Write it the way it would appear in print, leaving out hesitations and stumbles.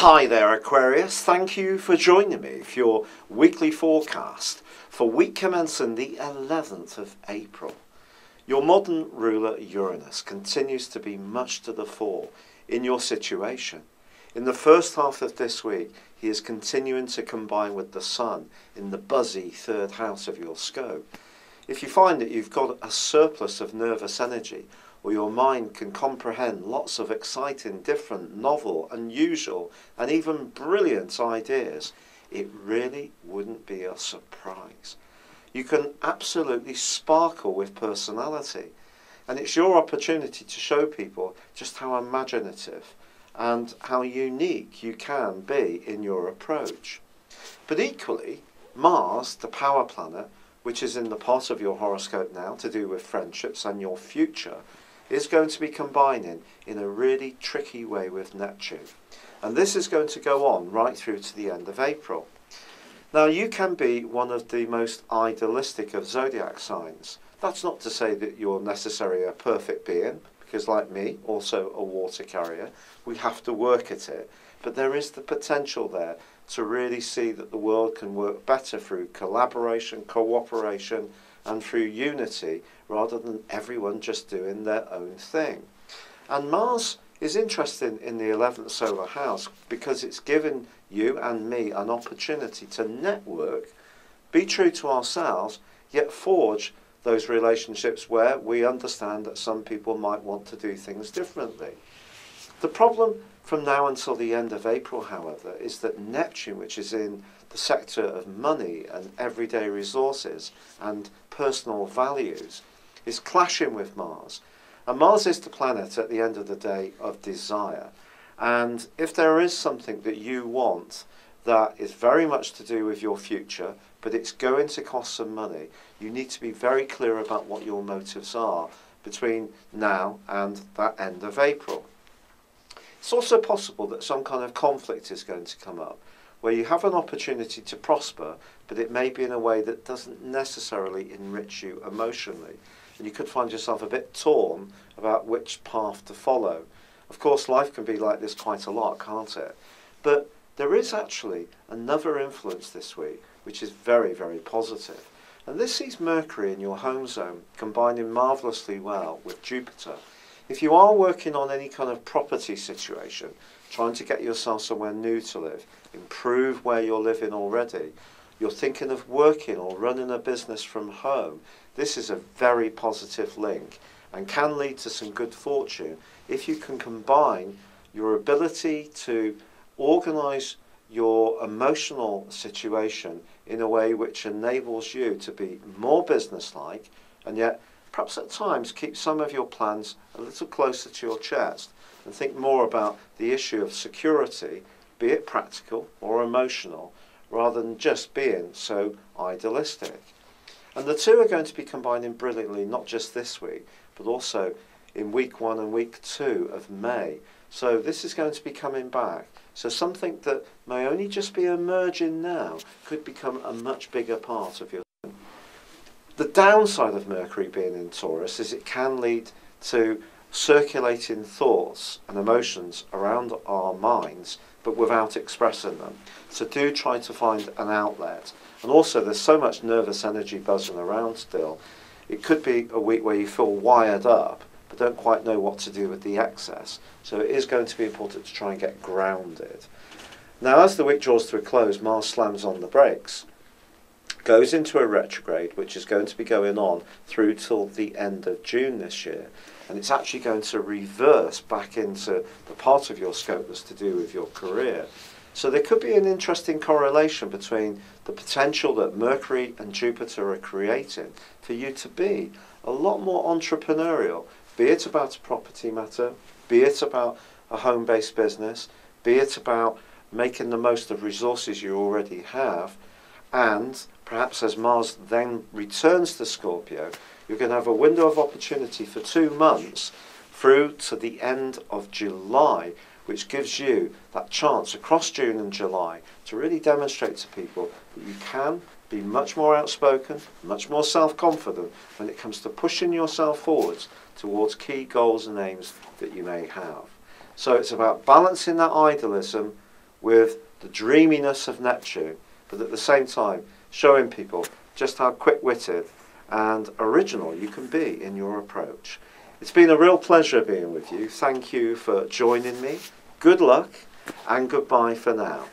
Hi there, Aquarius. Thank you for joining me for your weekly forecast for week commencing the 11th of April. Your modern ruler Uranus continues to be much to the fore in your situation. In the first half of this week, he is continuing to combine with the Sun in the buzzy third house of your scope. If you find that you've got a surplus of nervous energy, or your mind can comprehend lots of exciting, different, novel, unusual, and even brilliant ideas, it really wouldn't be a surprise. You can absolutely sparkle with personality, and it's your opportunity to show people just how imaginative and how unique you can be in your approach. But equally, Mars, the power planet, which is in the part of your horoscope now to do with friendships and your future, is going to be combining in a really tricky way with Neptune. And this is going to go on right through to the end of April. Now, you can be one of the most idealistic of zodiac signs. That's not to say that you're necessarily a perfect being, because like me, also a water carrier, we have to work at it. But there is the potential there to really see that the world can work better through collaboration, cooperation, and through unity, rather than everyone just doing their own thing. And Mars is interesting in the 11th solar house because it's given you and me an opportunity to network, be true to ourselves, yet forge those relationships where we understand that some people might want to do things differently. The problem from now until the end of April, however, is that Neptune, which is in the sector of money and everyday resources and personal values, is clashing with Mars. And Mars is the planet at the end of the day of desire. And if there is something that you want that is very much to do with your future, but it's going to cost some money, you need to be very clear about what your motives are between now and that end of April. It's also possible that some kind of conflict is going to come up, where you have an opportunity to prosper, but it may be in a way that doesn't necessarily enrich you emotionally. And you could find yourself a bit torn about which path to follow. Of course, life can be like this quite a lot, can't it? But there is actually another influence this week, which is very, very positive. And this sees Mercury in your home zone combining marvellously well with Jupiter. If you are working on any kind of property situation, trying to get yourself somewhere new to live, improve where you're living already, you're thinking of working or running a business from home, this is a very positive link and can lead to some good fortune if you can combine your ability to organise your emotional situation in a way which enables you to be more businesslike and yet perhaps at times keep some of your plans a little closer to your chest and think more about the issue of security, be it practical or emotional, rather than just being so idealistic. And the two are going to be combining brilliantly, not just this week, but also in week 1 and week 2 of May. So this is going to be coming back. So something that may only just be emerging now could become a much bigger part of your life. The downside of Mercury being in Taurus is it can lead to circulating thoughts and emotions around our minds, but without expressing them. So do try to find an outlet. And also there's so much nervous energy buzzing around still. It could be a week where you feel wired up, but don't quite know what to do with the excess. So it is going to be important to try and get grounded. Now, as the week draws to a close, Mars slams on the brakes, goes into a retrograde, which is going to be going on through till the end of June this year. And it's actually going to reverse back into the part of your scope that's to do with your career. So there could be an interesting correlation between the potential that Mercury and Jupiter are creating for you to be a lot more entrepreneurial, be it about a property matter, be it about a home-based business, be it about making the most of resources you already have, and perhaps as Mars then returns to Scorpio, you're going to have a window of opportunity for 2 months through to the end of July, which gives you that chance across June and July to really demonstrate to people that you can be much more outspoken, much more self-confident when it comes to pushing yourself forwards towards key goals and aims that you may have. So it's about balancing that idealism with the dreaminess of Neptune, but at the same time showing people just how quick-witted and original you can be in your approach. It's been a real pleasure being with you. Thank you for joining me. Good luck and goodbye for now.